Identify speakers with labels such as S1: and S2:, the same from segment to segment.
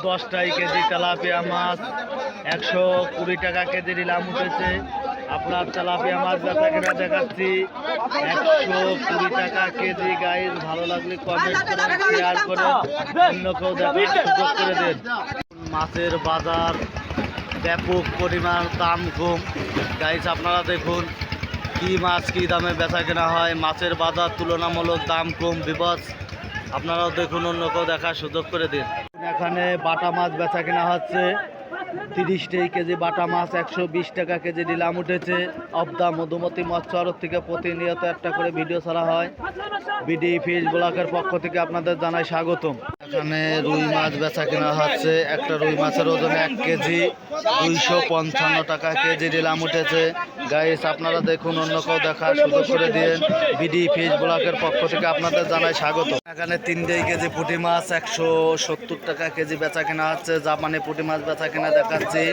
S1: 10টাই KG tilapia মাছ 120 টাকা KG নিলাম উঠেছে। আপনার তেলাপিয়া মাছ বেচা কেনা দেখাচ্ছি 120 টাকা কেজি। গাইজ ভালো লাগলে কমেন্ট করে শেয়ার করে অন্যকেও দেখার সুযোগ করে দেন। মাছের বাজার ব্যাপক পরিমাণ দাম কম। গাইজ আপনারা দেখুন কি মাছ কি দামে বেচা কেনা হয়। মাছের বাজার তুলনামূলক দাম কম বিবস। আপনারাও দেখুন অন্যকেও দেখার সুযোগ করে দিন। এখানে বাটা মাছ বেচা কেনা হচ্ছে 30 কেজি বাটা মাছ 120 টাকা কেজি নিলাম উঠেছে। অবদা মধুমতি মৎস্য আড়ত থেকে প্রতিনিয়ত একটা করে ভিডিও ছাড়া হয়। বিডি ফিশ ব্লকের পক্ষ থেকে আপনাদের জানাই স্বাগতম। এখানে রুই মাছ বেচা কেনা হচ্ছে। একটা রুই মাছের ওজন 1 কেজি 255 টাকা কেজি নিলাম উঠেছে। গাইস আপনারা দেখুন অন্যকেও দেখার সুযোগ করে দিন। বিডি ফিশ ব্লকের পক্ষ থেকে আপনাদের জানাই স্বাগত। এখানে 3 কেজি পুঁটি মাছ 170 টাকা কেজি বেচা কেনা হচ্ছে। জাপানি পুঁটি মাছ বেচা কেনা দেখাচ্ছি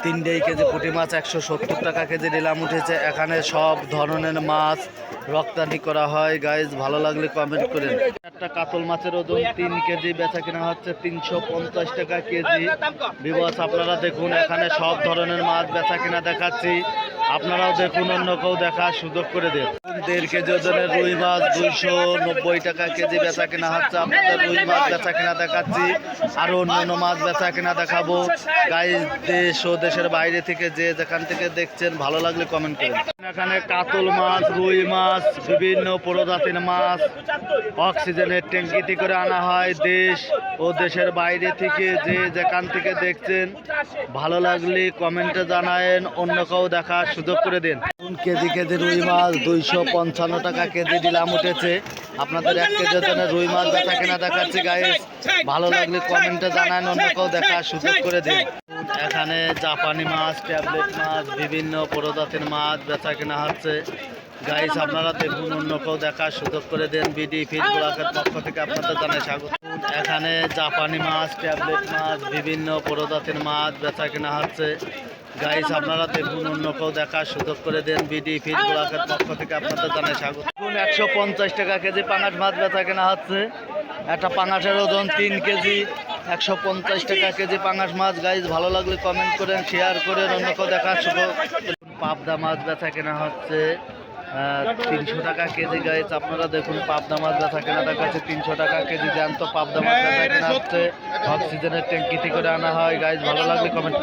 S1: 3 কেজি পুঁটি মাছ 170 টাকা কেজি নিলাম উঠেছে। এখানে সব ধরনের মাছ রপ্তানি করা হয়। গাইজ ভালো লাগলে কমেন্ট করেন। একটা কাতল মাছের ওজন 3 কেজি বেচা কেনা হচ্ছে 350 টাকা কেজি। বিবস আপনারা দেখুন এখানে সব ধরনের মাছ বেচা কেনা দেখাচ্ছি। আপনারাও দেখুন অন্যকেও দেখার সুযোগ করে দেন। 1.5 কেজি ওজনের রুই মাছ 290 টাকা কেজি বেচা কেনা হচ্ছে। আপনাদের রুই মাছ বেচা কেনা দেখাচ্ছি। আরও অন্যান্য মাছ বেচা কেনা দেখাবো। গাইজ দেশ ও দেশের বাইরে থেকে যে যেখান থেকে দেখছেন ভালো লাগলে কমেন্ট করেন। এখানে কাতল মাছ রুই মাছ বিভিন্ন প্রজাতির মাছ অক্সিজেনের ট্যাঙ্কিতে করে আনা হয় দেশ ও দেশের বাইরে থেকে যে যেখান থেকে দেখছেন ভালো লাগলে কমেন্টে জানায়েন অন্যকেও দেখার সুযোগ করে দিন। কেজি কেজি রুই মাছ 255 টাকা কেজি নিলাম উঠেছে। আপনাদের 1 কেজি ওজনের রুই মাছ বেচা কেনা দেখাচ্ছি। গাইস ভালো লাগলে কমেন্টে জানান অন্যকেও দেখার সুযোগ করে দিন। এখানে জাপানি মাছ ট্যাবলেট মাছ বিভিন্ন প্রজাতির মাছ বেচা কেনা হচ্ছে। গাইস আপনারা দেখুন অন্যকেও দেখার সুযোগ করে দেন। বিডি ফিশ ব্লকের পক্ষ থেকে আপনাদের জানাই স্বাগত। এখানে জাপানি মাছ ট্যাবলেট মাছ বিভিন্ন প্রজাতির মাছ বেচা কেনা হচ্ছে। গাইস আপনারা দেখুন অন্যকেও দেখার সুযোগ করে দেন। বিডি ফিশ ব্লকের পক্ষ থেকে আপনাদের জানাই স্বাগত। 150 টাকা কেজি পাঙাশ মাছ বেচা কেনা হচ্ছে। একটা পাঙাশের ওজন 3 কেজি 150 টাকা কেজি পাঙাশ মাছ। গাইস ভালো লাগলে কমেন্ট করেন শেয়ার করেন অন্যকেও দেখার সুযোগ। পাবদা মাছ বেচা কেনা হচ্ছে 300 টাকা কেজি। গাইস আপনারা দেখুন পাবদা মাছ বেচা কেনা দেখাচ্ছে 300 টাকা কেজি। জ্যান্ত পাবদা মাছ বেচা কেনা হচ্ছে। অক্সিজেনের ট্যাঙ্কিতে করে আনা হয়। গাইস ভালো লাগলে কমেন্ট